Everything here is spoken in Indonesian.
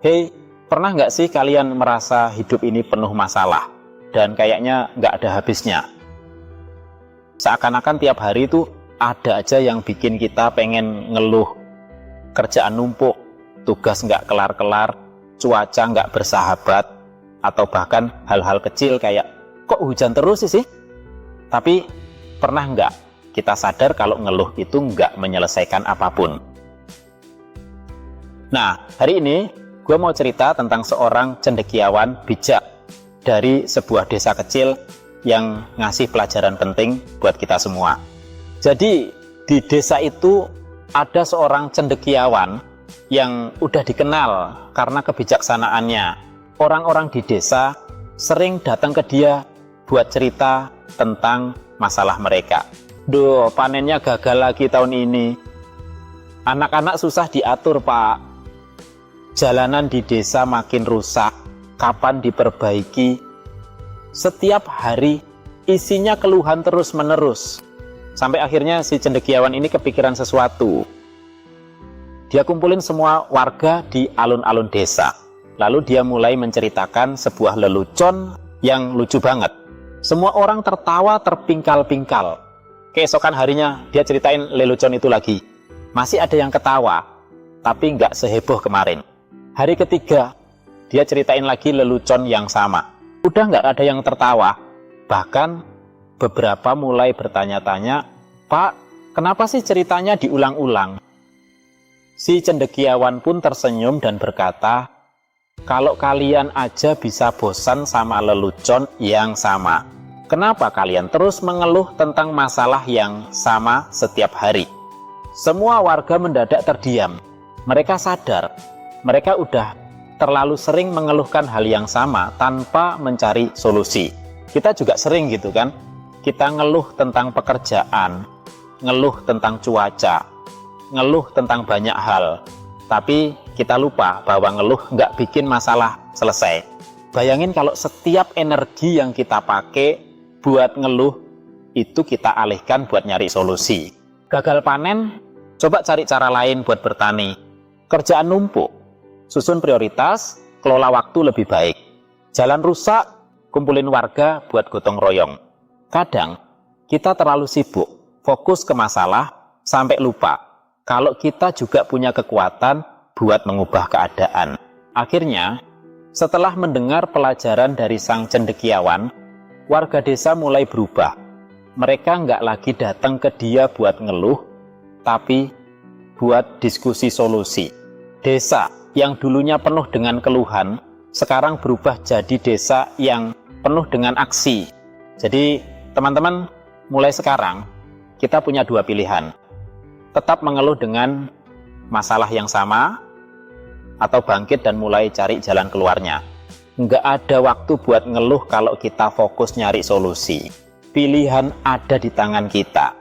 Hei, pernah nggak sih kalian merasa hidup ini penuh masalah dan kayaknya nggak ada habisnya? Seakan-akan tiap hari itu ada aja yang bikin kita pengen ngeluh. Kerjaan numpuk, tugas nggak kelar-kelar, cuaca nggak bersahabat, atau bahkan hal-hal kecil kayak kok hujan terus sih? Tapi pernah nggak kita sadar kalau ngeluh itu nggak menyelesaikan apapun? Nah, hari ini gue mau cerita tentang seorang cendekiawan bijak dari sebuah desa kecil yang ngasih pelajaran penting buat kita semua. Jadi di desa itu ada seorang cendekiawan yang udah dikenal karena kebijaksanaannya. Orang-orang di desa sering datang ke dia buat cerita tentang masalah mereka. Duh, panennya gagal lagi tahun ini. Anak-anak susah diatur, Pak. Jalanan di desa makin rusak, kapan diperbaiki? Setiap hari isinya keluhan terus-menerus. Sampai akhirnya si cendekiawan ini kepikiran sesuatu. Dia kumpulin semua warga di alun-alun desa. Lalu dia mulai menceritakan sebuah lelucon yang lucu banget. Semua orang tertawa terpingkal-pingkal. Keesokan harinya dia ceritain lelucon itu lagi. Masih ada yang ketawa, tapi nggak seheboh kemarin. Hari ketiga, dia ceritain lagi lelucon yang sama. Udah nggak ada yang tertawa. Bahkan beberapa mulai bertanya-tanya, Pak, kenapa sih ceritanya diulang-ulang? Si cendekiawan pun tersenyum dan berkata, kalau kalian aja bisa bosan sama lelucon yang sama, kenapa kalian terus mengeluh tentang masalah yang sama setiap hari? Semua warga mendadak terdiam. Mereka sadar mereka udah terlalu sering mengeluhkan hal yang sama tanpa mencari solusi. Kita juga sering gitu kan, kita ngeluh tentang pekerjaan, ngeluh tentang cuaca, ngeluh tentang banyak hal, tapi kita lupa bahwa ngeluh nggak bikin masalah selesai. Bayangin kalau setiap energi yang kita pakai buat ngeluh itu kita alihkan buat nyari solusi. Gagal panen, coba cari cara lain buat bertani. Kerjaan numpuk, susun prioritas, kelola waktu lebih baik. Jalan rusak, kumpulin warga buat gotong royong. Kadang kita terlalu sibuk, fokus ke masalah, sampai lupa kalau kita juga punya kekuatan buat mengubah keadaan. Akhirnya, setelah mendengar pelajaran dari sang cendekiawan, warga desa mulai berubah. Mereka nggak lagi datang ke dia buat ngeluh, tapi buat diskusi solusi. Desa yang dulunya penuh dengan keluhan, sekarang berubah jadi desa yang penuh dengan aksi. Jadi, teman-teman, mulai sekarang, kita punya dua pilihan. Tetap mengeluh dengan masalah yang sama, atau bangkit dan mulai cari jalan keluarnya. Nggak ada waktu buat ngeluh kalau kita fokus nyari solusi. Pilihan ada di tangan kita.